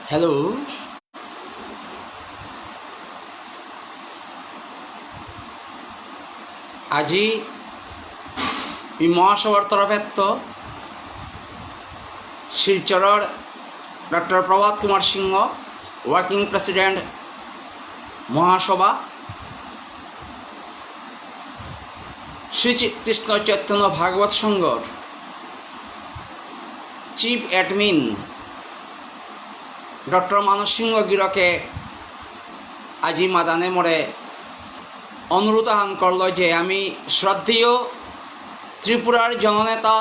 Hello, আজি মহাসভার তরফেত্ত শিলচরের doctor Prabhat Kumar সিংহ working president মহাসভা শ্রী কৃষ্ণ চৈতন্য ভাগবত সংঘর চিফ অ্যাডমিন ডক্টর মানস সিংহ গিরকে আজি মাদানে মোড়ে অনুরোধ আহ্বান করল যে আমি শ্রদ্ধেয় ত্রিপুরার জননেতা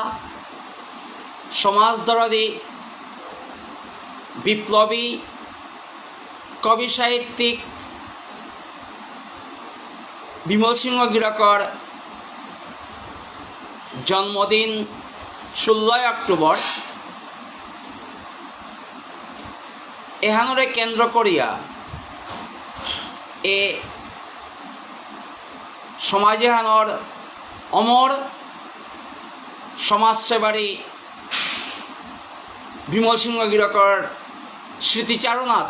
সমাজদরদী বিপ্লবী কবি সাহিত্যিক বিমল সিংহ গিরকর জন্মদিন 16 অক্টোবর এহানরে কেন্দ্র করিয়া এ সমাজেহানর অমর সমাজসেবারী বিমল সিংহ গিরকর স্মৃতিচারণাত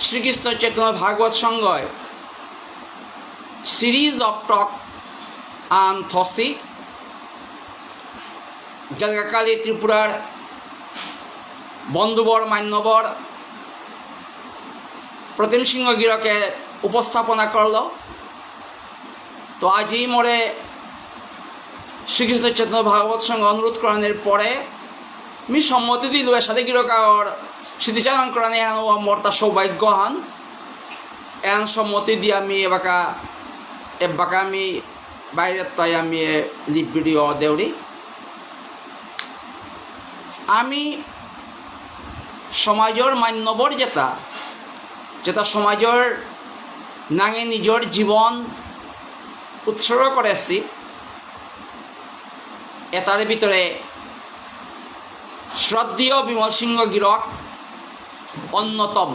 শ্রীকৃষ্ণ চৈতন্য ভাগবত সংঘয় সিরিজ অফ টক আন থসি গেলগাকালী ত্রিপুরার বন্ধুবর মান্যবর প্রতিম সিংহ গিরকে উপস্থাপনা করল। তো আজি মোড়ে শ্রীকৃষ্ণ চৈতন্য ভাগবত সংঘ অনুরোধ করানোর পরে আমি সম্মতি দিল এর সাথে গিরকার স্মৃতিচারণ করানে এন মর্তা সৌভাগ্য হন এন সম্মতি দিয়ে আমি এবাকা আমি বাইরের তাই আমি লিপ ভিডিও দেউরি আমি সমাজের মান্যবর যেটা সমাজের নাঙে নিজের জীবন উৎসর্গ করেছি এটার ভিতরে শ্রদ্ধেয় বিমল সিংহ গিরক অন্যতম।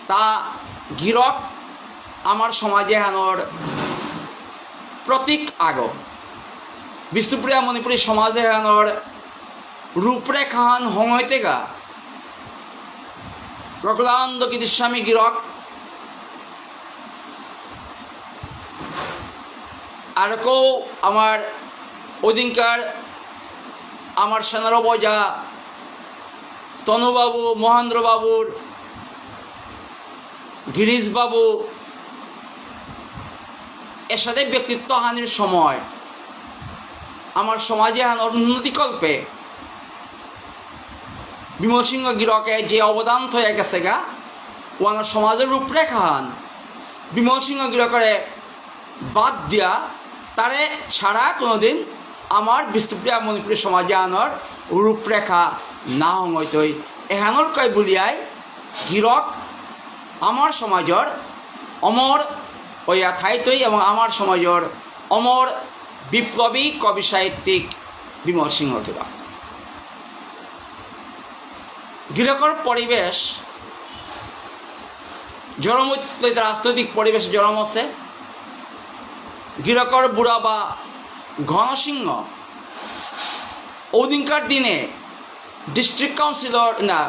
তা গিরক আমার সমাজে হানোর প্রতীক আগ বিষ্ণুপ্রিয়া মণিপুরী সমাজে হানোর রূপরেখান হংহইতে গা প্রকলানন্দ কৃষ্ণস্বামী গিরক আর কেউ আমার ওদিনকার আমার সেনার বজা তনুবাবু মহেন্দ্রবাবুর গিরিশবাবু এর সাথে ব্যক্তিত্ব হানির সময় আমার সমাজে হানোর উন্নতিকল্পে বিমল সিংহ গিরকে যে অবদান হয়ে গেছে গা ও আমার সমাজের রূপরেখা হান বিমল সিংহ গিরকরে বাদ দিয়া তারে ছাড়া কোনোদিন আমার বিষ্ণুপ্রিয়া মণিপুরী সমাজে আনোর রূপরেখা না হইতই এহানোর কয় বলিয়াই গিরক আমার সমাজের অমর ওইয়া ঠাইতই এবং আমার সমাজের অমর বিপ্লবী কবি সাহিত্যিক বিমল সিংহ গিরক গিরকর পরিবেশ জরম রাজনৈতিক পরিবেশ জরম আছে। গিরকর বুড়া বা ঘনসিংহ ওদিনকার দিনে ডিস্ট্রিক্ট কাউন্সিলর না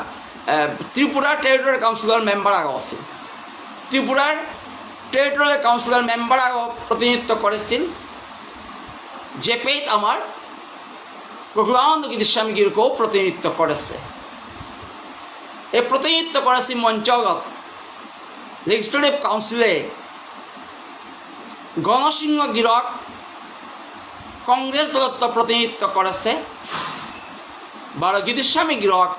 ত্রিপুরার টেরিটোরিয়াল কাউন্সিলর মেম্বার আগ আছে ত্রিপুরার টেরিটোরিয়াল কাউন্সিলর মেম্বার আগ প্রতিনিধিত্ব করেছিল জেপেত আমার প্রকলানন্দ কৃষ্ণস্বামী গিরকেও প্রতিনিধিত্ব করেছে। এই প্রতিনিধিত্ব করেছি মঞ্চগত লেজিসলেটিভ কাউন্সিলে গণসিংহ গিরক কংগ্রেস দলত্ব প্রতিনিধিত্ব করেছে বারো গিরিস্বামী গিরক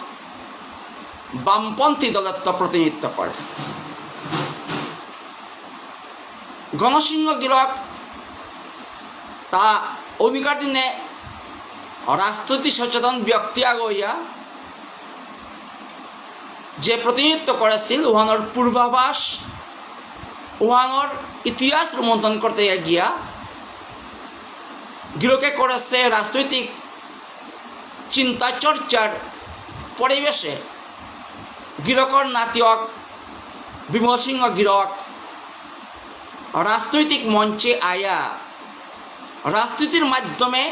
বামপন্থী দলত্ব প্রতিনিধিত্ব করেছে। গণসিংহ গিরক তা অধিকার দিনে রাজনৈতিক সচেতন ব্যক্তি আগইয়া যে প্রতিনিধিত্ব করেছিল উহানোর পূর্বাভাস উহানোর ইতিহাস রোমন্থন করতে গিয়া গিরকে করেছে রাজনৈতিক চিন্তা চর্চার পরিবেশে গিরকর নাতিয়ক বিমল সিংহ গিরক রাজনৈতিক মঞ্চে আয়া রাজনীতির মাধ্যমে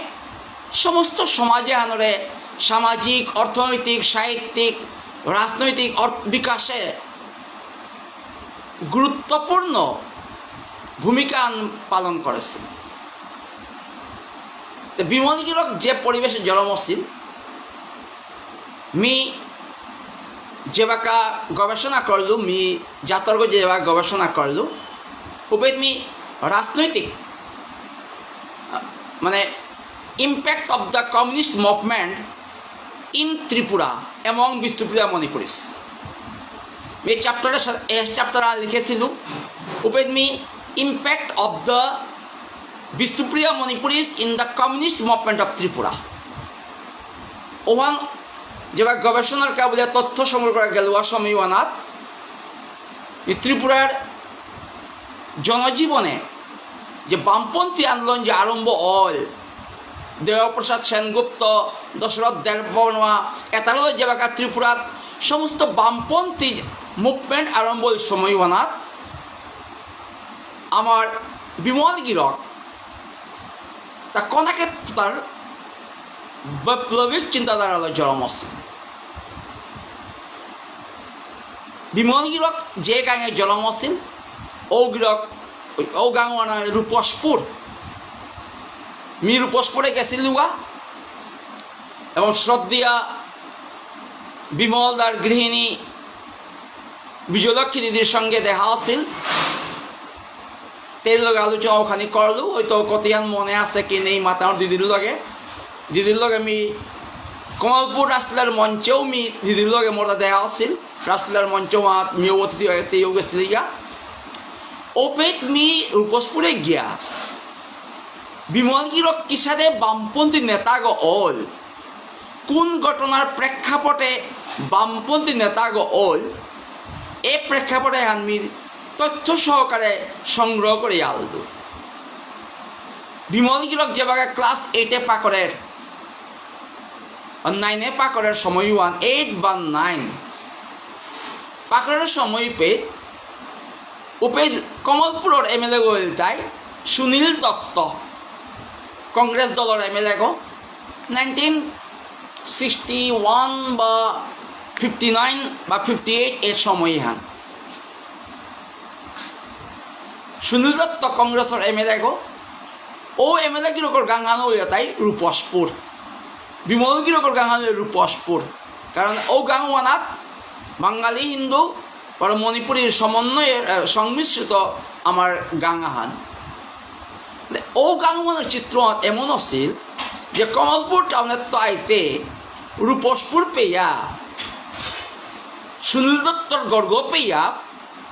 সমস্ত সমাজে আনরে সামাজিক অর্থনৈতিক সাহিত্যিক রাজনৈতিক বিকাশে গুরুত্বপূর্ণ ভূমিকা পালন করেছে। বিমল গিরক যে পরিবেশে জন্ম হচ্ছিল মি যেবাকা গবেষণা করলু মি জাতর্গ যেবা গবেষণা করলু উপেত মি রাজনৈতিক মানে impact of the communist movement in Tripura among Bistupriya Manipuris. এই চ্যাপ্টারে লিখেছিল উপেত me impact of the Bistupriya Manipuris in the communist movement of Tripura. ওখান যেবার গবেষণার কাবুলে তথ্য সংগ্রহ করা গেল অসমীওয়ানাথ ত্রিপুরার জনজীবনে যে বামপন্থী আন্দোলন যে আরম্ভ হয় দেবপ্রসাদ সেনগুপ্ত দশরথ দেববর্মা এটারও যেবাকা ত্রিপুরাত সমস্ত বামপন্থী মুভমেন্ট আরম্ভ সময়ওয়ানাত আমার বিমল গিরক তা কোনাকে তার বৈপ্লবিক চিন্তাধারা জন্ম হচ্ছে। বিমল গিরক যে গাঙে জন্ম হচ্ছিল ও গিরক ও গাঙওয়ানা রূপসপুর মি রূপসপুরে গেছিলুগা এবং শ্রদ্ধা বিমলদার গৃহিণী বিজয়লক্ষ্মী দিদির সঙ্গে দেখা হচ্ছিল। তের লগে আলোচনা ওখানে করলু হয়তো কতিয়ান মনে আছে কি নেই মাতার দিদির লগে মি কমলপুর রাসলীলার মঞ্চেও মি দিদির লগে মোটা দেখা হচ্ছিল। রাসলীলার মঞ্চেও মিও অতিথি তেও গেছিল গিয়া ওপেট মি রূপসপুরে গিয়া বিমল গিরক কিসারে বামপন্থী নেতাগ ওল কোন ঘটনার প্রেক্ষাপটে বামপন্থী নেতাগ ওল এই প্রেক্ষাপটে আমি তথ্য সহকারে সংগ্রহ করে আলদু। বিমল গিরক যেভাবে ক্লাস 8-এ পাকরের 9-এ পাকরের সময় 8 বা 9 পাকরের সময় উপে কমলপুরের এমএলএ গল তাই সুনীল দত্ত কংগ্রেস দলের এমএলএ গো 1961 বা 59 বা 58 এর সময় হান সুনীল দত্ত কংগ্রেসের এমএলএ গো ও এমএলএ গিরকর গাঙ্গানো হয়ে তাই রূপসপুর বিমল গিরকর গাঙ্গানো রূপসপুর কারণ ও গাঙ্গওয়ানাত বাঙালি হিন্দু আর মণিপুরীর সমন্বয়ের সংমিশ্রিত আমার গাঙ্গাহান ও গাঙ্গওয়ানের চিত্র এমন আছিল যে কমলপুর টাউনের তো আইতে রূপসপুর পেয়া সুনীল দত্তর গর্গ পেয়া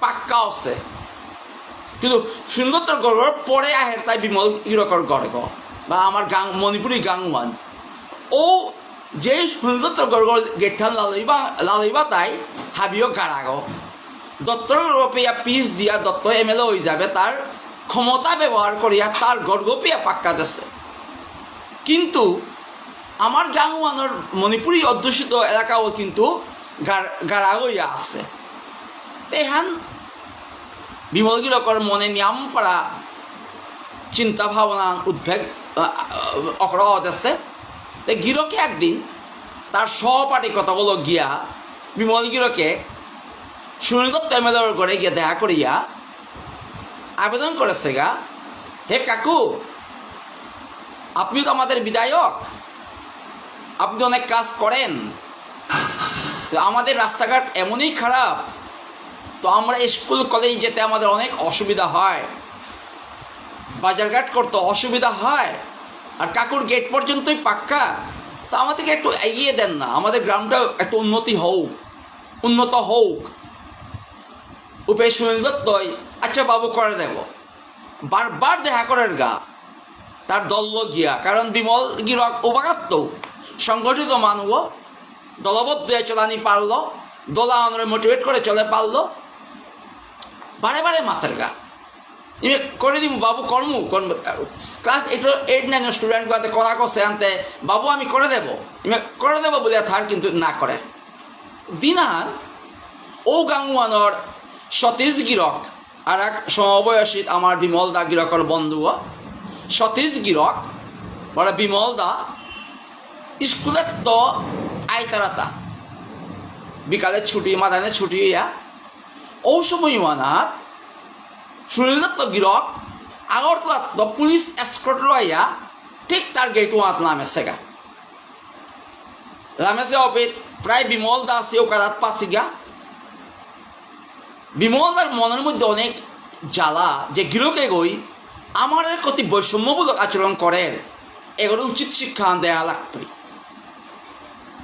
পাক্কা আছে কিন্তু সুনীল দত্তর গর্গর পরে আহের তাই বিমল গিরকর গর্গ বা আমার মণিপুরী গাঙ্গওয়ান ও যে সুনীল দত্তর গর্গর গেঠান লালইবা তাই হাবিও গাড়াগ দত্তর পেয়া পিস দিয়া দত্ত এমএলএ হয়ে যাবে তার ক্ষমতা ব্যবহার করিয়া তার গর্গ পেয়া পাক্কা দিচ্ছে। কিন্তু আমার গাঙ্গওয়ানোর মণিপুরী অধ্যুষিত এলাকাও কিন্তু গাড়া হইয়া আছে। এহান বিমল গিরকর মনে নিয়াম পারা চিন্তা ভাবনা উদ্বেগ অগ্রহত আছে। গিরকে একদিন তার সহপাঠী কথাগুলো গিয়া বিমল গিরকে সুনীল দত্ত এমএলএর ঘরে গিয়ে দেখা করিয়া আবেদন করেছে গা, হে কাকু আপনি তো আমাদের বিধায়ক, আপনি অনেক কাজ করেন, তো আমাদের রাস্তাঘাট এমনই খারাপ, তো আমরা স্কুল কলেজ যেতে আমাদের অনেক অসুবিধা হয়, বাজারঘাট করতে অসুবিধা হয়, আর কাকুর গেট পর্যন্তই পাক্কা, তো আমাদেরকে একটু এগিয়ে দেন না, আমাদের গ্রামটা একটু উন্নত হোক। উপে সুনীল দত্তই আচ্ছা বাবু করে দেব, বারবার দেখা করার গা তার দল গিয়া, কারণ বিমল গিরক উপাগাত্ত সংগঠিত মানুষ দলবদ্ধ চলানি পারলো, দলা আনরে মোটিভেট করে চলে পারলো, বারে বারে মাথার গা ইমে করে দিব বাবু কর্ম ক্লাস 8-9 স্টুডেন্ট গুলাতে করা করছে আনতে বাবু আমি করে দেব বলে থার কিন্তু না করে। দিনার ও গাঙ্গুয়ানোর সতীশ গিরক আর এক সমবয়সী আমার বিমল দা গিরকর বন্ধু সতীশ গিরক বড় বিমল দা স্কুলের তো আইতারাতা বিকালে ছুটি মাদানে ছুটি হইয়া ও সময় মানাত সুনীল দত্ত গিরক আগরতলাত তো পুলিশ এসকর্ট লইয়া ঠিক তার গেট ওয়াত নামেছেগা নামেছে অপেত প্রায় বিমল দাস ওকারাত পাশিগা বিমল দার মনের মধ্যে অনেক জ্বালা যে গিরকে গই আমার প্রতি বৈষম্যমূলক আচরণ করে এগুলো উচিত শিক্ষা দেয়া লাগতই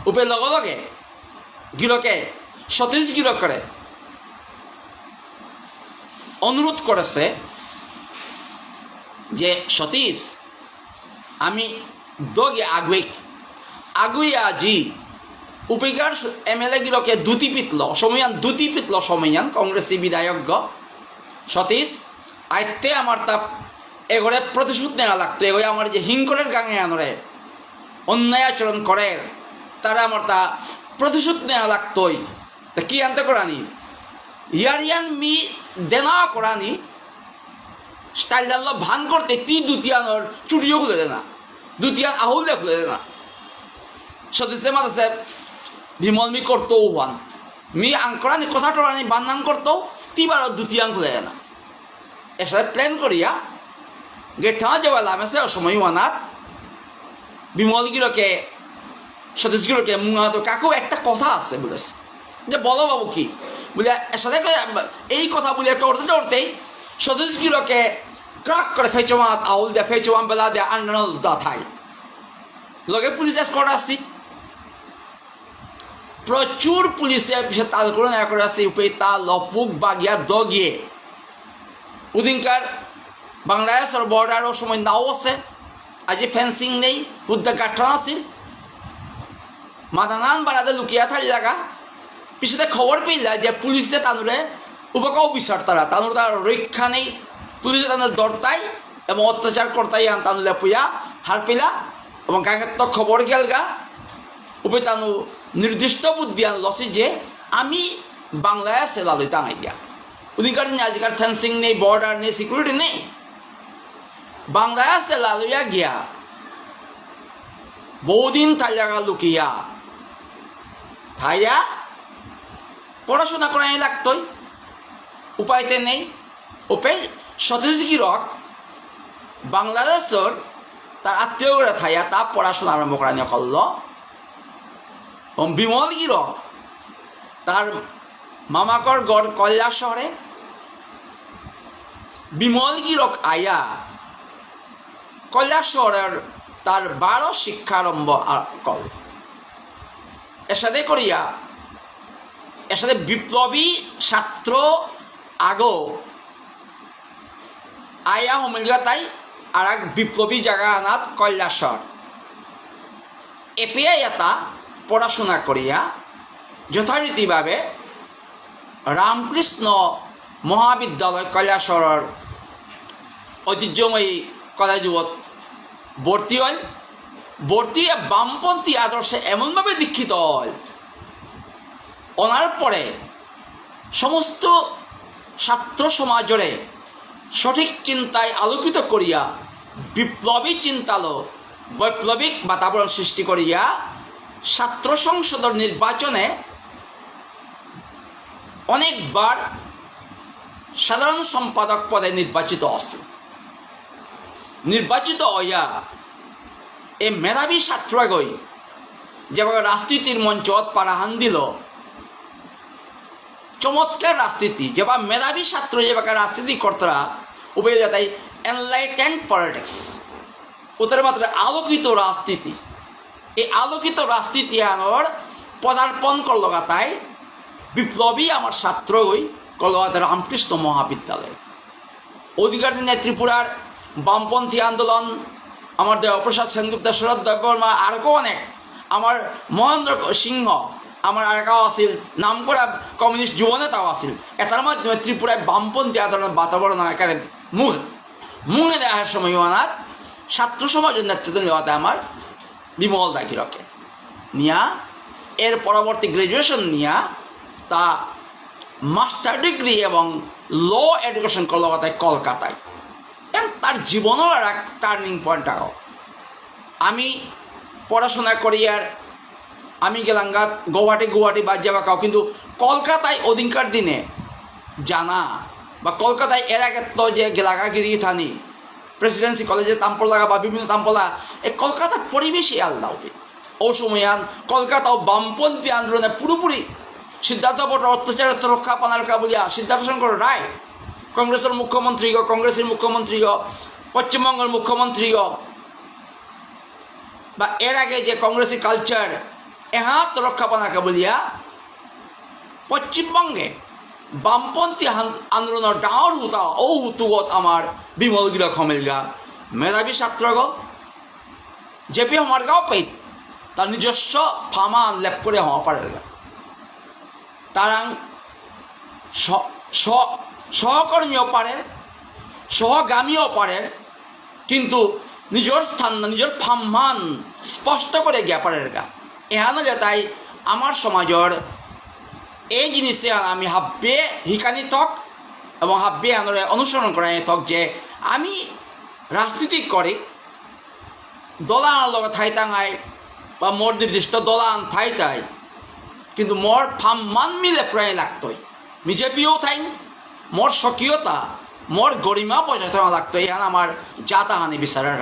উপে লগে লগে গিরকে সতীশ গিরকরে অনুরোধ করেছে যে সতীশ আমি দগে আগুই আজি উপেকার এমএলএ গিরকে দুটি পিতল সময়ান কংগ্রেসী বিধায়ক সতীশ আইতে আমার তা এগরে প্রতিশোধ নেওয়া লাগতো এগোয় আমার যে হিংকরের গাঙে আনরে অন্যায় আচরণ করে তারা আমার তা প্রতিশোধ নেওয়া লাগতোই তা কি আনতে করানি ইয়ারিয়ান মি দেনা করানি স্টাইল ডাল্লো ভান করতে দুতিয়ানোর চুটিও খুলে দে না দুতিয়ান আহুল খুলে দে না সতীশে মাতাছে বিমল মি করতো ওয়ান মি আঙ্করানি কথা টরানি বান্নান করতো তিবার দুতিয়ান খুলে দে না এর সাথে প্ল্যান করিয়া গেঠা যাওয়া লামেছে অসময় ওয়ানাত বিমল গিরকে সতীশ গিরকে মুহাত কাকু একটা কথা আছে বলেছে যে বলো বাবু কি বলে এর সাথে এই কথা বলে করতেই সতীশ গিরকে ক্রাক করে ফেচোয়াত আউল দেয়া ফেচোয়ান বেলা দেয়া আন্ডানল দা থাই লগে পুলিশ এসকর্ট আসছি প্রচুর পুলিশের পিছিয়ে তাল করে না করে আসছি উপেতা লপুক বাগিয়া দগিয়ে উদিনকার বাংলাদেশের বর্ডারও সময় নাও আছে আজি ফেন্সিং নেই হুদ্দা গাঠন আছিল মাদানান বাড়াতে লুকিয়া থাকি জায়গা পিছনে খবর পেলা যে পুলিশে তানুরে উপকাও বিচার তানুর তার রক্ষা নেই পুলিশে তাদের দরতাই এবং অত্যাচার করতাই তানুলে পুয়া হার পেলা এবং গাঁয়ের তো খবর গেল গা উপে তানু নির্দিষ্ট বুদ্ধি আনলছি যে আমি বাংলাদেশে লালই টাঙাই গিয়া উদিনকার আজকাল ফেন্সিং নেই বর্ডার নেই সিকিউরিটি নেই বাংলাদেশে লালুয়া গিয়া বহুদিন তাই জায়গা লুকিয়া থাইয়া পড়াশোনা করাই লাগতই উপায়তে নেই ওপে সতীশ গিরক বাংলাদেশের তার আত্মীয় করে থাইয়া তা পড়াশোনা আরম্ভ করা নিয়ে করল এবং বিমল গিরক তার মামাকর গড় কল্যাণ শহরে বিমল গিরক আয়া কল্যাণ শহরের তার 12 শিক্ষারম্ভ কল এর সাথে করিয়া এর সাথে বিপ্লবী ছাত্র আগো আয়া হমিলগা তাই আর এক বিপ্লবী জায়গা আনাত কৈলাসর এপিআই এটা পড়াশোনা করিয়া যথারীতিভাবে রামকৃষ্ণ মহাবিদ্যালয় কৈলাসরের ঐতিহ্যময়ী কলেজত ভর্তি হল ভর্তি বামপন্থী আদর্শে এমনভাবে দীক্ষিত হল ওনার পরে সমস্ত ছাত্র সমাজরে সঠিক চিন্তায় আলোকিত করিয়া বিপ্লবী চিন্তালো বৈপ্লবিক বাতাবরণ সৃষ্টি করিয়া ছাত্র সংসদের নির্বাচনে অনেকবার সাধারণ সম্পাদক পদে নির্বাচিত আছে নির্বাচিত হইয়া এই মেধাবী ছাত্রগৈ যেভাবে রাজনীতির মঞ্চত পারাহান দিল চমৎকার রাজনীতি যেভাবে মেধাবী ছাত্র যেভাবে রাজনীতি কর্তারা উভয় যাতাই এনলাইটেন্ড পলিটিক্স ওদের মাত্র আলোকিত রাজনীতি এই আলোকিত রাজনীতি আনোর পদার্পণ করল গাতায় বিপ্লবী আমার ছাত্রগৈ কলকাতা রামকৃষ্ণ মহাবিদ্যালয় অধিকার দিনে ত্রিপুরার বামপন্থী আন্দোলন আমার দেবপ্রসাদ সেনগুপ্ত শরৎ দেববর্মা আরও অনেক আমার মহেন্দ্র সিংহ আমার আরেকাও আছিল নাম করা কমিউনিস্ট যুব নেতাও আছিল এটার মাধ্যমে ত্রিপুরায় বামপন্থী আন্দোলন বাতাবরণ একেবারে মুখে দেওয়ার সময় অনাথ ছাত্র সমাজের নেতৃত্ব নেওয়াতে আমার বিমল দা গিরকে নিয়া এর পরবর্তী গ্রাজুয়েশন নিয়া তা মাস্টার ডিগ্রি এবং ল এডুকেশন পড়াশোনা করিয়ার আমি গেলাম গুয়াহাটি বাদ যাবা কাও, কিন্তু কলকাতায় ওদিনকার দিনে জানা বা কলকাতায় এর আগে তো যে গেলাগাগিরি থানি প্রেসিডেন্সি কলেজে তাম্পলা বা বিভিন্ন তাম্পলা এই কলকাতার পরিবেশই আলাদা হবে। ও সময়য়ান কলকাতা বামপন্থী আন্দোলনে পুরোপুরি সিদ্ধার্থ ভট্টার অত্যাচার রক্ষা পানারকা বলিয়া সিদ্ধার্থ শঙ্কর রায় কংগ্রেসের মুখ্যমন্ত্রী পশ্চিমবঙ্গের মুখ্যমন্ত্রী বা এর আগে যে কংগ্রেসি কালচার এহাত রক্ষা পানারকা বলিয়া পশ্চিমবঙ্গে বামপন্থী আন্দোলনের ডাঙর হুতুগত আমার বিমলগিরা খমেলগা মেধাবী ছাত্রগ জেপি হমারগাও পাই তার নিজস্ব ফামান লেপ করে হওয়া পারেগা তারাং সহকর্মীও পারে সহগামীও পারে, কিন্তু নিজের স্থান নিজের ফাম্মান স্পষ্ট করে গিয়া পারেগা। এহানো যে তাই আমার সমাজের এই জিনিসে আমি হাব্বে শিকানি থক এবং হাব্বে আনরে অনুসরণ করাই থক যে আমি রাজনীতি করি দলানৰ লগত ঠাই টাঙাই বা মোর নির্দিষ্ট দলান ঠাই তাই, কিন্তু মোর ফাম্মান মিলে প্রায় লাগতই বিজেপিও থাই মোর স্বকীয়তা মোর গরিমা বজায় থাকা লাগতো। এখানে আমার জাতাহানি বিচারার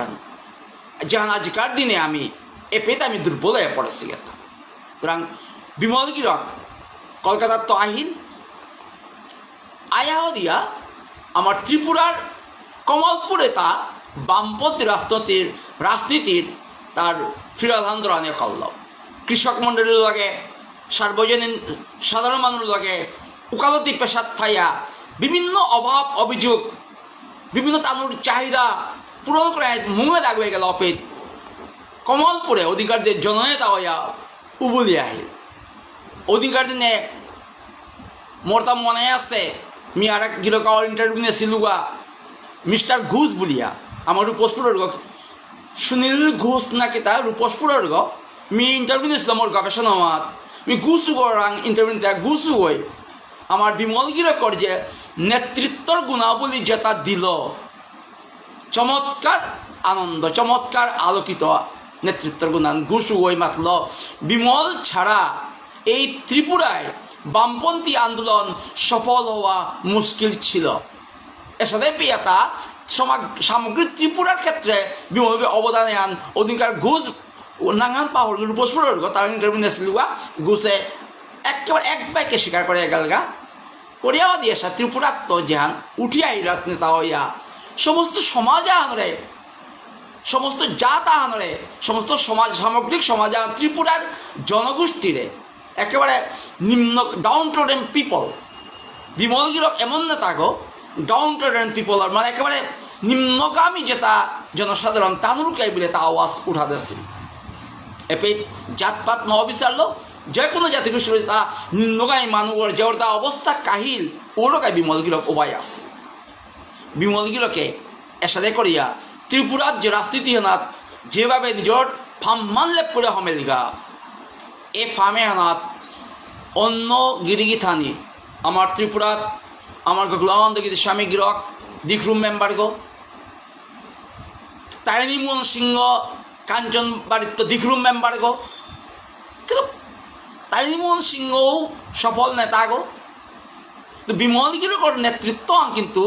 যেখানে আজিকার দিনে আমি এপেতে আমি দুর্বল হয়ে পড়েছি এটা। সুতরাং বিমল গিরক কলকাতার তো আহিল আয়াহ দিয়া আমার ত্রিপুরার কমলপুরে তা বামপন্থী রাজনীতির তার ফিরাল আন্দোলনে করল। কৃষক মণ্ডলীর লগে সার্বজনীন সাধারণ মানুষের লগে উকালতি পেশার থাইয়া বিভিন্ন অভাব অভিযোগ বিভিন্ন তানুর চাহিদা পূরণ করে মুঙে দাগ হয়ে গেল অপেত কমলপুরে অধিকারদের জননেতা হইয়া উবলি আহিল। অধিকার দিনে মোরতা মনে আছে মি আর এক গিরকাওয়ার ইন্টারভিউ নিয়েছিলুগা মিস্টার ঘোষ বলিয়া আমার রূপসপুরের সুনীল ঘোষ নাকি তা রূপসপুরের মি ইন্টারভিউ নিয়েছিল মোর গবেষণা মাত মি গুসু রাং ইন্টারভিউ গুসু হই আমার বিমল গিরকর যে নেতৃত্বর গুণাবলী যেটা দিল চমৎকার আনন্দ চমৎকার আলোকিত নেতৃত্বর গুণান গুসু হই মাতল বিমল ছাড়া এই ত্রিপুরায় বামপন্থী আন্দোলন সফল হওয়া মুশকিল ছিল। এর সাথে পেয়াতা সামগ্রিক ত্রিপুরার ক্ষেত্রে বিমলকে অবদানে আন অধিকার ঘোষ নাঙান পাহর রূপসপুরের তার ইন্টারভিউ নিয়েছিল ঘোষে একেবারে এক বাইকে স্বীকার করে গেলগা করিয়াও দিয়েছে ত্রিপুরার তো যেহান উঠিয়াই রাজনেতা হইয়া সমস্ত সমাজ আনরে সমস্ত জাত আনরে সমস্ত সমাজ সামগ্রিক সমাজ ত্রিপুরার জনগোষ্ঠীরে একেবারে নিম্ন ডাউন ট্রোডেন পিপল বিমল গিরক এমন নেতা গো ডাউন ট্রোডেন পিপলর মানে একেবারে নিম্নগামী যেটা জনসাধারণ তানুরুকাই বলে তা আওয়াজ উঠা দিয়েছিল। এপে জাতপাত ন বিচারলো যে কোনো জাতিগোষ্ঠীর তা নিম্নগামী মানুষের যে তা অবস্থা কাহিল ওরকাই বিমল গিরক ওবাই আছে। বিমল গিরকে এসাদে করিয়া ত্রিপুরার যে রাজনীতি হেনাত যেভাবে নিজের ফাম্মান লেপ করে হমেলিগা এ ফার্মে হানাত অন্য গিরিগি থানি আমার ত্রিপুরাত আমার গোলানন্দ গিরি স্বামী গিরক দিকরুম মেম্বার গো তারিণীমোহন সিংহ কাঞ্চন বাড়িত্ব দিকরুম মেম্বার গো, কিন্তু তারিণীমোহন সিংহও সফল নেতা গো। তো বিমল গিরকর নেতৃত্ব কিন্তু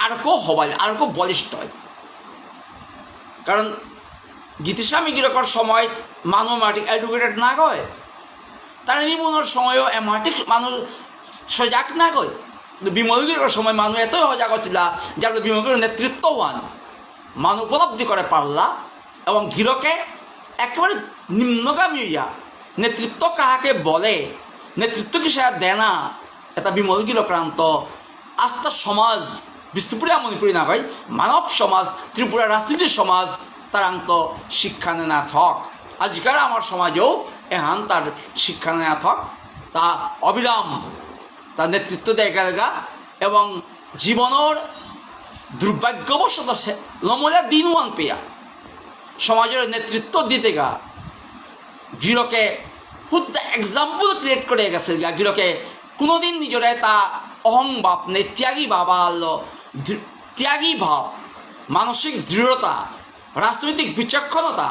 আরকো হবাই আরকো বলিষ্ঠ হয়, কারণ গীতিস্বামী গিরকর সময় মানুষ মাটিক এডুকেটেড না গয় তারিণীমোহনের সময়ও এমাটিক মানুষ সজাগ না গয়, কিন্তু বিমল গিরকর সময় মানুষ এতই সজাগ ছিল যার বিমল গিরক নেতৃত্ববান মানুষ উপলব্ধি করে পারলা এবং গিরকে একেবারে নিম্নগামী হইয়া নেতৃত্ব কাহাকে বলে নেতৃত্ব কি সে দেয় না এটা বিমল গিরক্রান্ত আস্থা সমাজ বিষ্ণুপুরিয়া মণিপুরী না ভাই মানব সমাজ ত্রিপুরা রাজনীতির সমাজ তারান্ত শিক্ষা নেনা থক আজকাল আমার সমাজেও এহান তার শিক্ষা নেনা থক তা অবিরাম তার নেতৃত্ব দেয় গেলগা এবং জীবনের দুর্ভাগ্যবশত লমলা দিন ওয়ান পেয়া সমাজের নেতৃত্ব দিতে গা গিরকে খুদ এক্সাম্পল ক্রিয়েট করে গেছে গা গিরকে কোনোদিন নিজরে তা অহংভাব নেই ত্যাগী ভাব ত্যাগী ভাব মানসিক দৃঢ়তা রাজনৈতিক বিচক্ষণতা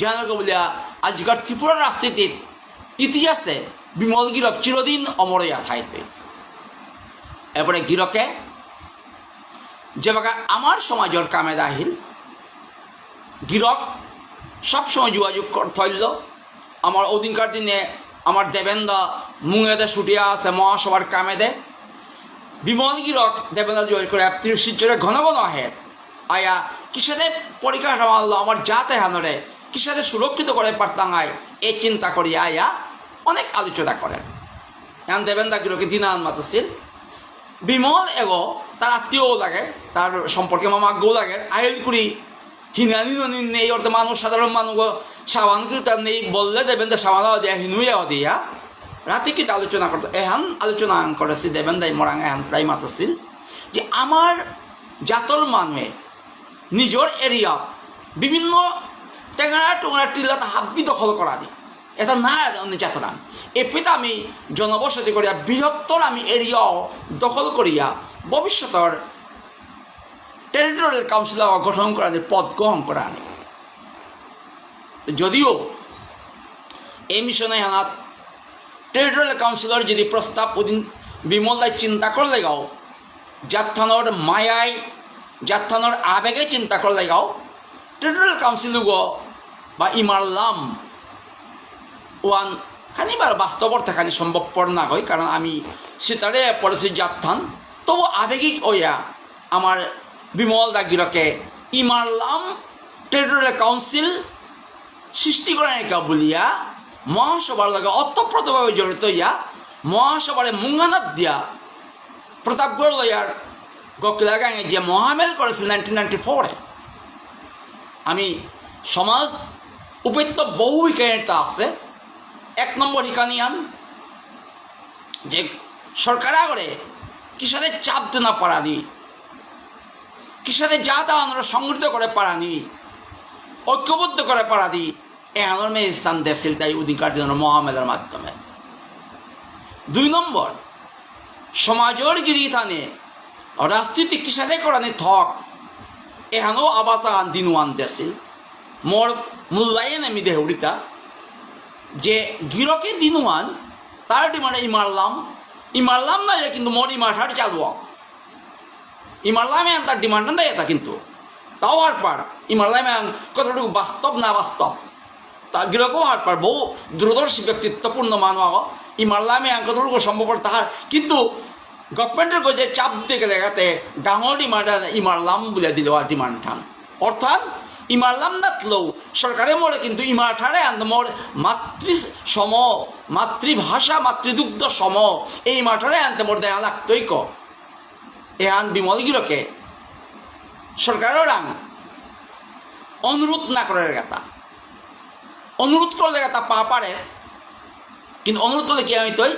যেন বলিয়া আজিকার ত্রিপুরার রাজনীতির ইতিহাসে বিমল গিরক চিরদিন অমরইয়া থাইতে। এরপরে গিরকে যে বাগা আমার সমাজের কামে দাহিল গিরক সবসময় যোগাযোগ থইল। আমার ওদিনকার দিনে আমার দেবেন্দা মুঙেদে ছুটিয়া আছে মহাসভার কামে দে বিমল গিরক দেবেন্দা যোগাযোগ করে শিলচরে ঘন ঘন আহে আয়া কিসাতে পরিকাঠামো আনলো আমার জাতে হানরে কিসাতে সুরক্ষিত করে পারতাঙ্গায় এই চিন্তা করি আয়া অনেক আলোচনা করেন। এখন দেবেন্দা গিরকে দিনান মাতছিল বিমল এগো তার আত্মীয়ও লাগে তার সম্পর্কে মামাকেও লাগে আইল করি হিনানি নেই অর্থ মানুষ সাধারণ মানুষ সাবান কিন্তু তার নেই বললে দেবেন্দা সাবানাও দিয়া হিনুয়াও দিয়া রাতে কিন্তু আলোচনা করতো। এহান আলোচনা করেছি দেবেন্দাই মরাং এহান প্রায় মাতছিল যে আমার জাতর মানুষে নিজের এরিয়া বিভিন্ন টেঙারা টোঙারা টিলাতে হাব্বি দখল করা দিই এটা না অন্য জাতরা এপিতে আমি জনবসতি করিয়া বৃহত্তর আমি এরিয়াও দখল করিয়া ভবিষ্যতের টেরিটোরিয়াল কাউন্সিল গঠন করা দিয়ে পদ গ্রহণ করা আনি। যদিও এই মিশনে হানাত টেরিটোরিয়াল কাউন্সিলর যদি প্রস্তাব ওদিন বিমলদায় চিন্তা করলে গাও জাতথানোর মায়ায় জাতথানোর আবেগে চিন্তা করলে গাও টেরিটোরিয়াল কাউন্সিল বা ইমারলাম ওয়ান খানিবার বাস্তবর থাকানি সম্ভবপর না হয় কারণ আমি সেটারে পড়েছি জাতথান তবু আবেগিক ওয়া আমার বিমল দাগিরকে ইমারলাম টেরিটোরিয়াল কাউন্সিল সৃষ্টি করে নাকি বলিয়া মহাসভার লগে অতপ্রতভাবে জড়িত ইয়া মহাসভারে মুঙ্গানাত দিয়া প্রতাপগড় লয়ার গকিলাগাঙে যে মহামেল করেছিল 1994 আমি সমাজ উপেত্য বহু ইকানিটা আছে। এক নম্বর ইকানিয়ান যে সরকার আগরে কিসাতে চাপ না পারানি কিসাতে যা তা আমরা সংগঠিত করে পারানি ঐক্যবদ্ধ করে পারাদি এহানোর মেয়ে স্থান দেশিল তাই অধিকার জন্য মহামেলার মাধ্যমে। 2 নম্বর সমাজের গিরিথানে রাজনীতি কিসাতে করানি থক এহানো আবাসান দিনওয়ান দেশিল মোর মূল্যায়ন আমি দেহরিতা যে গিরকে দিনওয়ান তার ডিমান্ডে ইমারলাম না কিন্তু মোর ইমাঠার চালুয়া ইমারলামে তার ডিমান্ড দেয় এটা কিন্তু তাও হার পার ইমারলামে কতটুকু বাস্তব না বাস্তব তা গিরকেও হার পার বহু দূরদর্শী ব্যক্তিত্বপূর্ণ মানুষ ইমারলামে কতটুকু সম্ভব তাহার কিন্তু গভর্নমেন্টের কাছে চাপ দিতে গেলে গাতে ডাঙর ডিমান্ড ইমারলাম বলে দিল আর ডিমান্ড ঠান অর্থাৎ ইমারলাম নাতলেও সরকারের মোড়ে কিন্তু ইমাঠারে মোর মাতৃভাষা মাতৃদুগ্ধ সম এই মাঠারে আনতে মোর দেয়া লাগতই ক এহান বিমল গিরকে সরকারের রাং অনুরোধ না করার কথা অনুরোধ করলে তা পা পারে কিন্তু অনুরোধ করলে কি হইতই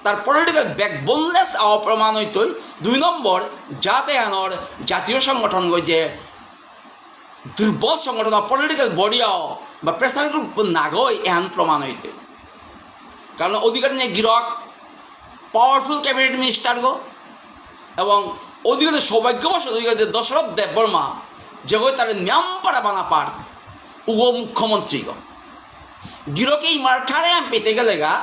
তার পলিটিক্যাল ব্যাকবোনলেস অপ্রমাণ হইতই। 2 নম্বর যাতে আনর জাতীয় সংগঠন যে দুর্বল সংগঠন পলিটিক্যাল বডিও বা প্রেসার গ্রুপ না গই এহান প্রমাণ হইতে কারণ অধিকার নিয়ে গিরক পাওয়ারফুল ক্যাবিনেট মিনিস্টার গো এবং অধিকারের সৌভাগ্যবশ অধিকারদের দশরথ দেববর্মা যে তার নিয়ম পারা বানা পার উপমুখ্যমন্ত্রী গো গিরকে এই মারঠারে পেতে গেলে গা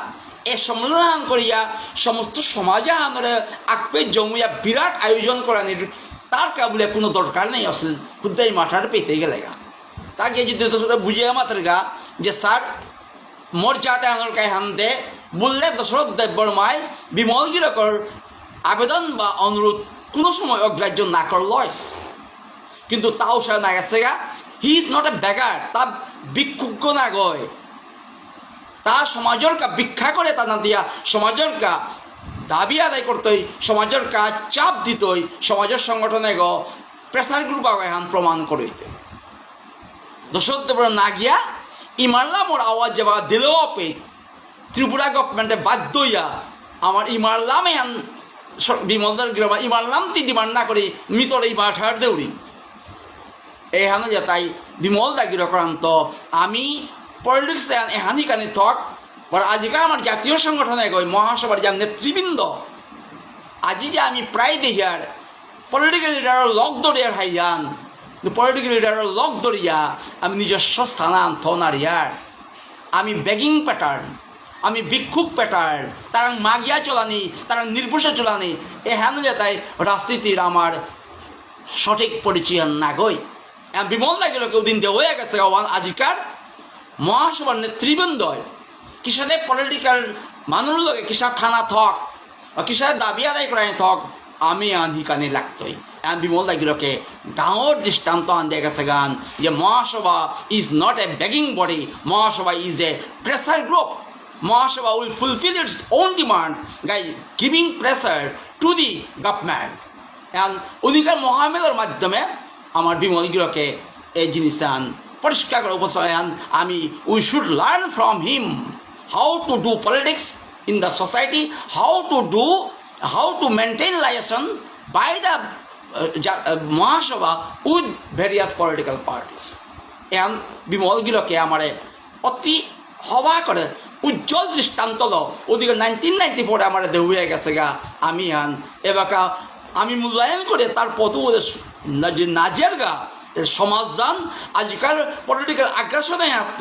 এ সম্মেলন করিয়া সমস্ত সমাজে আমরা আকপে জমিয়া বিরাট আয়োজন করানির তার কাবুলে কোনো দরকার নেই আসলে খুদ্দাই এই মাঠার পেতে গেলে গা তাকে যদি বুঝিয়ে মাত্র গা যে স্যার মোর যাতে আমার গায়ে হান দে বললে দশরথ দেববর্মায় বিমল গিরকর আবেদন বা অনুরোধ কোনো সময় অগ্রাহ্য না করল কিন্তু তাও সে না গেছে গা হি ইজ নট এ বেগার তা ভিক্ষুজ্ঞ না গয় তা সমাজের কা ভিক্ষা করে তা না দিয়া সমাজের কা দাবি আদায় করতই সমাজের কা চাপ দিতই সমাজের সংগঠনে গ প্রেসার গ্রুপ আগান প্রমাণ করইতে দশরথ দেব না গিয়া ইমারলাম ওর আওয়াজ যে দিলেও পে ত্রিপুরা গভর্নমেন্টে বাধ্য হইয়া আমার ইমারলামে বিমলদার গ্রাম ইমারলাম তুই ডিমান্ড না করি মিতর এই মাঠার দেউরি এহানো যে তাই বিমল দাগির অক্রান্ত আমি পলিটিক্স এহানি কানি থক আজিকাল আমার জাতীয় সংগঠনে গই মহাসভার যার নেতৃবৃন্দ আজি যে আমি প্রায় দেখিয়ার পলিটিক্যাল লিডারের লক দরিয়ার হাইয়ান পলিটিক্যাল লিডারের লগ ধরিয়া আমি নিজস্ব স্থানান্ত নারিয়ার আমি বেগিং প্যাটার্ন আমি ভিক্ষুক প্যাটার্ন তারা মাগিয়া চলানি তারা নির্বসে চলানি এ হ্যান্ডলে তাই রাজনীতির আমার সঠিক পরিচয় না গই বিমল লাগিল কেউ দিন দিয়ে হয়ে গেছে আজিকার মহাসভার নেতৃবৃন্দ কিসাদে পলিটিক্যাল মানুষের লগে কিসা থানা থক কিসাদে দাবি আদায় করাই থক আমি আধিকানি লাগতই বিমল লাগিলকে ডাঙর দৃষ্টান্ত আন দিয়ে গেছে গান যে মহাসভা is not a begging body মহাসভা ইজ এ প্রেসার গ্রুপ মহাসভা will fulfil its own demand by giving pressure to the government and অধিকার মহামেলার মাধ্যমে আমার বিমলগুলোকে এই জিনিস আন পরিষ্কার করে উপস্থাপন আন আমি we should learn from him how to do politics in the society how to maintain liaison by the মহাসভা উইথ ভেরিয়াস পলিটিক্যাল পার্টিস এন বিমলগুলোকে আমার অতি হওয়া করে উজ্জ্বল দৃষ্টান্ত ওদিকে 1994 আমার দেউয়ে গেছে গা আমি আন এবাকা আমি মূল্যায়ন করে তার পথ নাজের গা সমাজ যান আজকাল পলিটিক্যাল আগ্রাসনে আত্ম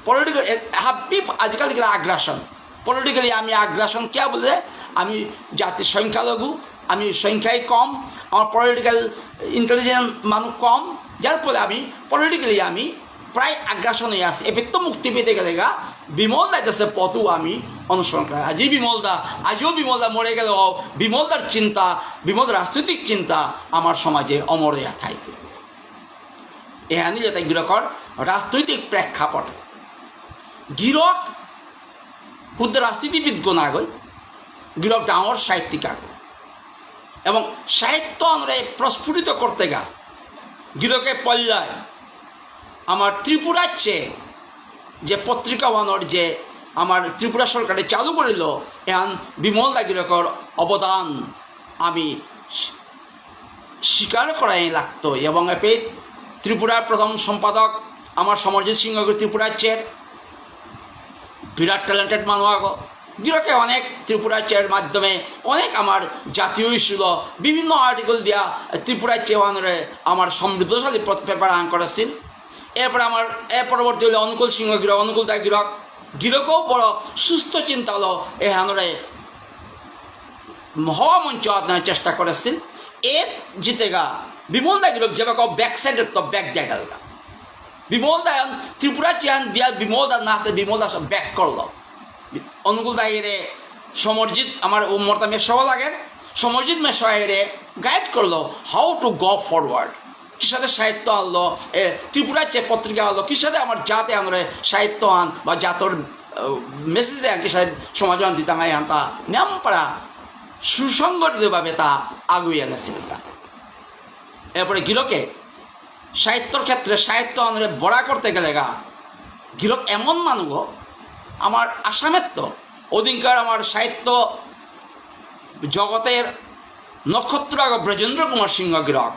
পলিটিক্যাল হ্যাপি আজকাল আগ্রাসন পলিটিক্যালি আমি আগ্রাসন কে বলে আমি জাতির সংখ্যালঘু আমি সংখ্যায় কম আমার পলিটিক্যাল ইন্টেলিজেন্স মানুষ কম যার ফলে আমি পলিটিক্যালি আমি প্রায় আগ্রাসনে আসি এফেক্ট মুক্তি পেতে গেলে গা বিমল দাইতেছে পথও আমি অনুসরণ করা আজই আজও বিমলদা মরে গেল বিমলদার চিন্তা বিমল রাজনৈতিক চিন্তা আমার সমাজে অমরয়া থাকবে এহানি যাতে গিরকর রাজনৈতিক প্রেক্ষাপট গিরক ক্ষুদ্র রাজনীতিবিদ গোনা গই গিরক ডাঙর সাহিত্যিকার এবং সাহিত্য আমরা প্রস্ফুটিত করতে গা গিরকে পল্লায় আমার ত্রিপুরার চেয়ে যে পত্রিকা বানোর যে আমার ত্রিপুরা সরকারে চালু করিল এখন বিমল দাগিরকর অবদান আমি স্বীকার করাই লাগতো এবং এপে ত্রিপুরার প্রথম সম্পাদক আমার সমরজিৎ সিংহ ত্রিপুরার চেয়ে বিরাট ট্যালেন্টেড মানুষ আগ গিরকে অনেক ত্রিপুরার চেয়ের মাধ্যমে অনেক আমার জাতীয় ইস্যুল বিভিন্ন আর্টিকেল দিয়া ত্রিপুরার চেয়ে আমার সমৃদ্ধশালী পেপার আন করেছিল এরপরে আমার এর পরবর্তী হলে অনুকূল সিংহ গিরক অনুকূল দা গিরকও বড় সুস্থ চিন্তা হলো এ হানরে হওয়া মঞ্চ আপনার চেষ্টা করেছেন এ জিতে গা বিমল দা গিরক যেভাবে ব্যাক সাইডের তো ব্যাক দিয়ে গেল গা বিমল দা ত্রিপুরা চেয়ান দিয়া বিমল দা নাচে বিমল দা সব ব্যাক করলো অনুকূল দা এরে সমরজিৎ আমার ও মর্তা মেশাও লাগে সমরজিৎ মেশা এরে গাইড করলো হাউ টু গো ফরওয়ার্ড কিসাদে সাহিত্য আনলো ত্রিপুরার চেয়ে পত্রিকা আনলো কিসাদে আমার জাতে আমরা সাহিত্য আন বা জাতর মেসেজে আন কিসাদ সমাজ আন দিতাম আন তা নামপাড়া সুসংগঠিতভাবে তা আগুয়ে এনেছিল এরপরে গিরকে সাহিত্যর ক্ষেত্রে সাহিত্য আনরে বড়া করতে গেলে গা গিরক এমন মানুষ আমার আসামের তো অধিকার আমার সাহিত্য জগতের নক্ষত্র ব্রজেন্দ্র কুমার সিংহ গিরক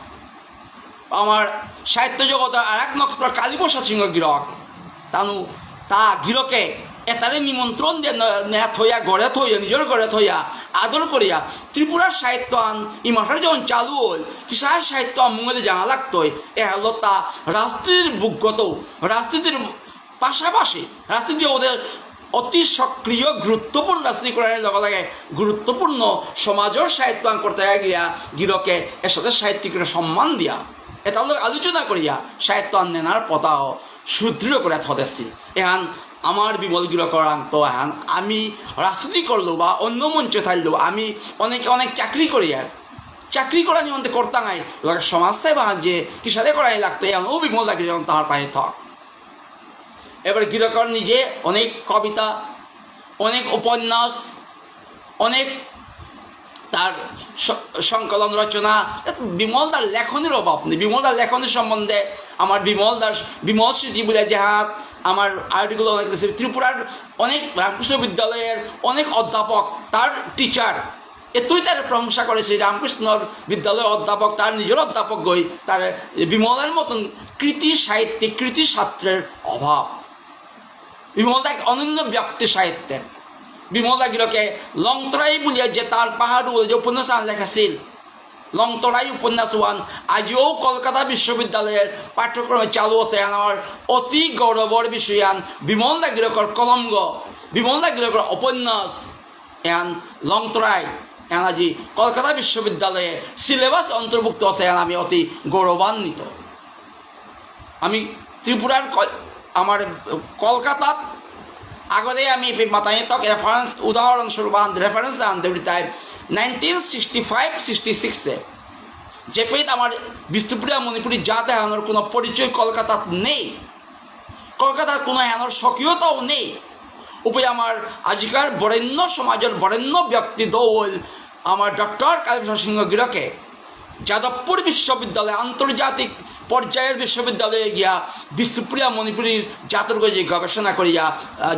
আমার সাহিত্য জগতের আর এক নক্ষত্র কালীপ্রসাদ সিংহ গিরক তানু তা গিরকে এটারে নিমন্ত্রণ দিয়ে নেয়া থইয়া গড়ে থইয়া নিজের গড়ে থইয়া আদর করিয়া ত্রিপুরার সাহিত্য আন ইমাটার যখন চালু হল কিসার সাহিত্য মুঙে জানা লাগতোই এ হলো তা রাজনীতির বুকগত রাজনীতির পাশাপাশি রাজনীতি ওদের অতি সক্রিয় গুরুত্বপূর্ণ রাজনীতি করার লগে লাগে গুরুত্বপূর্ণ সমাজের সাহিত্যায়ন করতে গিয়া গিরকে এর সাথে সাহিত্যিকের সম্মান দিয়া এটা লোক আলোচনা করিয়া সাহিত্য নেনার পতাও সুদৃঢ় করে থদেছি এহান আমার বিমল গিরকর তো এহান আমি রাজনীতি করলো বা অন্য মঞ্চে থাকলো আমি অনেক চাকরি করি আর চাকরি করা নিমন্তে করতাম নাই সমাজ সেবা যে কিসারে করাই লাগতো এমন ও বিমল লাগি যখন তাহার পায়ে থক এবার গিরকর নিজে অনেক কবিতা অনেক উপন্যাস অনেক তার সংকলন রচনা বিমলদার লেখনের অভাব নেই বিমলদার লেখনের সম্বন্ধে আমার বিমল স্মৃতি বলে জাহাত আমার আর্টিকেল অনেক ত্রিপুরার অনেক রামকৃষ্ণ বিদ্যালয়ের অনেক অধ্যাপক তার টিচার এতই তার প্রশংসা করেছে রামকৃষ্ণ বিদ্যালয়ের অধ্যাপক তার নিজের অধ্যাপক গই তার বিমলের মতন কৃতি সাহিত্যিক কৃতি ছাত্রের অভাব বিমলদা এক অনন্য ব্যক্তি সাহিত্যের বিমলদা গিরকে লংতরাই বলিয়া যে তার পাহাড় যে উপন্যাস লেখাছিল লংতরাই উপন্যাস ওয়ান আজিও কলকাতা বিশ্ববিদ্যালয়ের পাঠ্যক্রমে চালু আছে। আমার অতি গৌরবর বিষয় বিমল দাগিরকর কলঙ্গ, বিমল দাগিরকর উপন্যাস এন লংতরাই আজি কলকাতা বিশ্ববিদ্যালয়ে সিলেবাস অন্তর্ভুক্ত আছে। আমি অতি গৌরবান্বিত। আমি ত্রিপুরার আমার কলকাতাত আগতে আমি মাতাই তক রেফারেন্স উদাহরণস্বরূপ রেফারেন্স আনতে তাই 1965-66 যে পেট আমার বিষ্ণুপুরিয়া মণিপুরী জাত হেনর কোনো পরিচয় কলকাতাত নেই, কলকাতার কোনো হেনর স্বকীয়তাও নেই। উপরে আমার আজিকার বরেণ্য সমাজের বরেণ্য ব্যক্তি দৌল আমার ডক্টর কালীপ্রসাদ সিংহ গিরকে যাদবপুর বিশ্ববিদ্যালয় আন্তর্জাতিক পর্যায়ের বিশ্ববিদ্যালয়ে গিয়া বিষ্ণুপুরিয়া মণিপুরীর জাতর যে গবেষণা করিয়া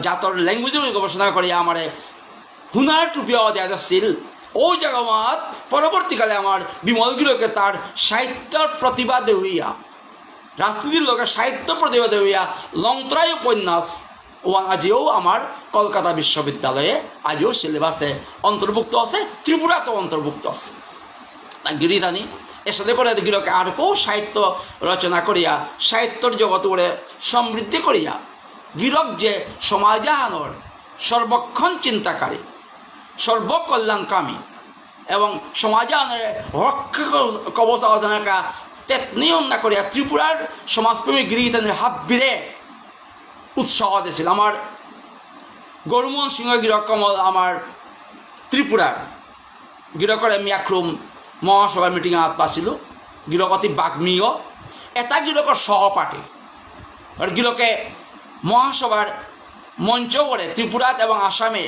জাতর ল্যাঙ্গুয়েজের গবেষণা করিয়া আমার হুনার টুপিয়া দেয়া যাচ্ছিল। ওই জায়গাত পরবর্তীকালে আমার বিমল গিরকে তার সাহিত্যর প্রতিবাদে হইয়া রাজনীতির লোকের সাহিত্য প্রতিবাদে হইয়া লংতরাই উপন্যাস ও আজিও আমার কলকাতা বিশ্ববিদ্যালয়ে আজিও সিলেবাসে অন্তর্ভুক্ত আছে, ত্রিপুরাতেও অন্তর্ভুক্ত আছে। গিরিধানী এর সাথে করে গিরকে আর কেউ সাহিত্য রচনা করিয়া সাহিত্যর জগৎ করে সমৃদ্ধি করিয়া গিরক যে সমাজাহানোর সর্বক্ষণ চিন্তাকারী, সর্বকল্যাণকামী এবং সমাজাহানের রক্ষা কবচ অজানাকা তেতনি অন্যা করিয়া ত্রিপুরার সমাজপ্রেমী গিরিধানের হাত বিরে উৎসাহ দিয়েছিল। আমার গৌরমোহন সিংহ গিরক কমল আমার ত্রিপুরার গিরকরে মিয়াক্রুম মহাসভার মিটিংয়ে হাত পাছিল। গিরক অতি বাগ্মীয় এটা গিরকর সহপাঠী আর গিরকে মহাসভার মঞ্চ করে ত্রিপুরাত এবং আসামে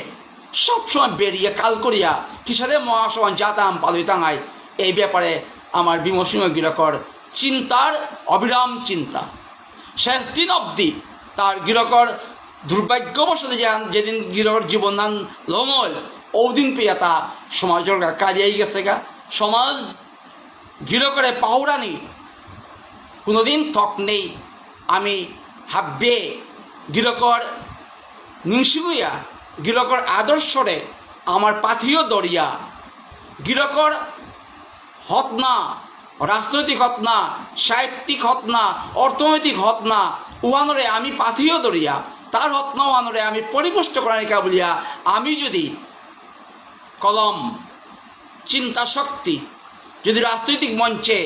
সবসময় বেরিয়ে কাল করিয়া কিসাদে মহাসভা যাতাম পালইতাঙায় এই ব্যাপারে আমার বিমল সিংহ গিরকর চিন্তার অবিরাম চিন্তা। শেষ দিন অবধি তার গিরকর দুর্ভাগ্যবশত যেদিন গিরকর জীবনদান লমল ওদিন পেয়ে তা সমাজের কাজেই গেছে গা। সমাজ গিরকরে পাহুরানি কোনোদিন তক নেই। আমি হাব্বে গিরকর নিংসিগুইয়া গিরকর আদর্শরে আমার পাথিও দরিয়া গিরকর হতনা রাজনৈতিক হতনা সাহিত্যিক হতনা অর্থনৈতিক হতনা উহানরে আমি পাথিও দরিয়া তার হতনা উহানরে আমি পরিপুষ্ট করানিকা বলিয়া আমি যদি কলম চিন্তা শক্তি যদি রাজনৈতিক মঞ্চে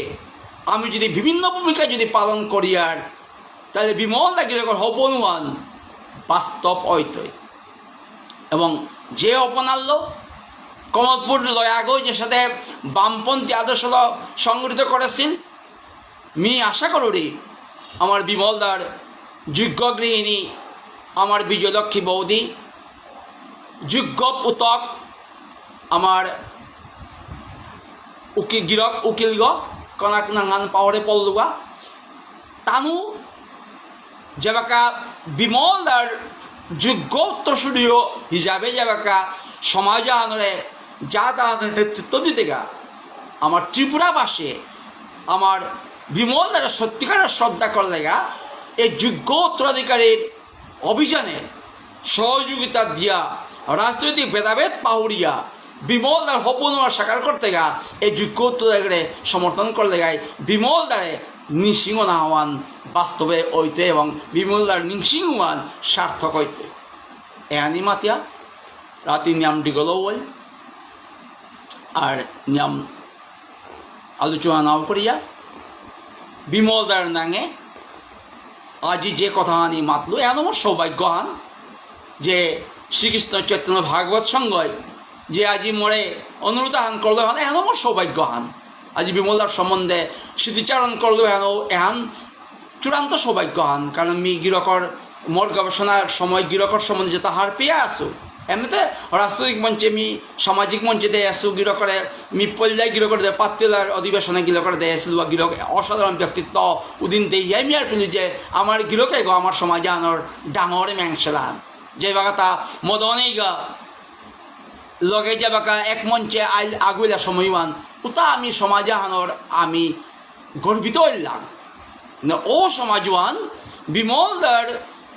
আমি যদি বিভিন্ন ভূমিকা যদি পালন করিয়ার তাহলে বিমল দাগিরকর হপনুয়ান বাস্তব ঐতই এবং যে অপনাল্য কমলপুর লয়াগৈ যে সাথে বামপন্থী আদর্শ সংগঠিত করেছেন মি আশা করি আমার বিমলদার যোগ্য গৃহিণী আমার বিজয়লক্ষ্মী বৌদি যোগ্য পুতক আমার গিরক উকিলগ কনাক নাঙান পাহরে পল্লুগা তানু যেবাকা বিমলদার যোগ্য উত্তরসূরীয় হিসাবে যেবাকা সমাজ আনরে যা তাদের নেতৃত্ব দিতে গা আমার ত্রিপুরাবাসে আমার বিমলদার সত্যিকারের শ্রদ্ধা করলে গা এই যোগ্য উত্তরাধিকারীর অভিযানে সহযোগিতা দিয়া রাজনৈতিক ভেদাভেদ পাহুড়িয়া বিমলদার হপনুয়া সাকার করতে গা এই যোগ্য উত্তরাধিকারে সমর্থন করলে গায় বিমলদারে নিঃসিংহ না হওয়ান বাস্তবে ঐতে এবং বিমলদার নিঃসিংহ হওয়ান সার্থক হইতে এহানি মাতিয়া রাতি নিয়ম ডিগলও বই আর নিয়ম আলোচনা নাও করিয়া বিমলদার নাঙে আজি যে কথা আনি মাতলো এমন আমার সৌভাগ্যহান যে শ্রীকৃষ্ণ চৈতন্য ভাগবত সঙ্গয় যে আজি মোড়ে অনুরোধ আহান করলো এখন এমন আমার সৌভাগ্যহান আজি বিমলদার সম্বন্ধে স্মৃতিচারণ করলো এহান চূড়ান্ত সৌভাগ্যহান কারণ আমি গিরকর মোর গবেষণার সময় গিরকর সম্বন্ধে যে তাহার পেয়ে আসো এমনিতে রাজনৈতিক মঞ্চে মি সামাজিক মঞ্চে দিয়ে আসো গিরকরে মি পল্যায় গিরকর দে পাতিলার অধিবেশনে গিরকরে দিয়ে আসলো বা গিরক অসাধারণ ব্যক্তিত্ব উদিন দেহিয়াই মি আর পেলি যে আমার গিরকে গো আমার সমাজে আনোর ডাঙরে ম্যাংসলান যে বাগাতা মদনেই গা লগে যে বাকা এক মঞ্চে আইল আগুলা সময়ওয়ান ওটা আমি সমাজে আনোর আমি গর্বিত হইলাম না ও সমাজওয়ান বিমলদার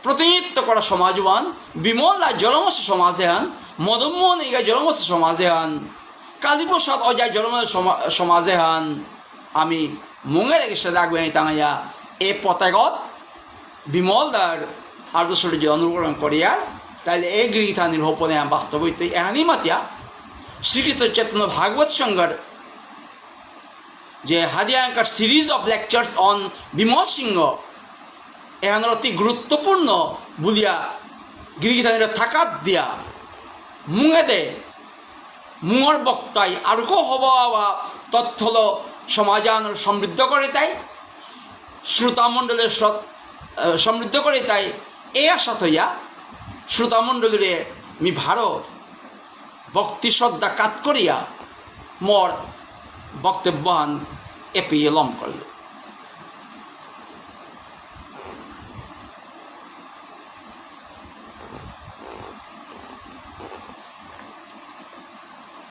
প্রতিনিধিত্ব করা সমাজওয়ান বিমলদার জনমস্য সমাজে আন মদনমোহন এই জনমস্য সমাজে আন কালীপ্রসাদ অজয় জন্ম সমাজে হান আমি মঙের এগেছে রাখবেন তাঙাইয়া এ পতাগত বিমলদার আদর্শটি যে অনুকরণ করিয়ার তাহলে এই গৃহীতানির হোপনে বাস্তবিত এহানি মাতিয়া শ্রীকৃষ্ণ চৈতন্য ভাগবত সংঘর যে হাদিয়াঙ্কার series of lectures on Bimal Singh এহানোর অতি গুরুত্বপূর্ণ বলিয়া গৃহীতানির থাকাত দিয়া মুঙে দে মুঙর বক্তাই আরো হবা তথ্যল সমাজানোর সমৃদ্ধ করে তাই শ্রোতামণ্ডলের সমৃদ্ধ করে তাই এ আশা থইয়া শ্রোতামণ্ডলীর মি ভারত ভক্তি শ্রদ্ধা কাত করিয়া মোর বক্তব্যান এপিয়ে লম করল।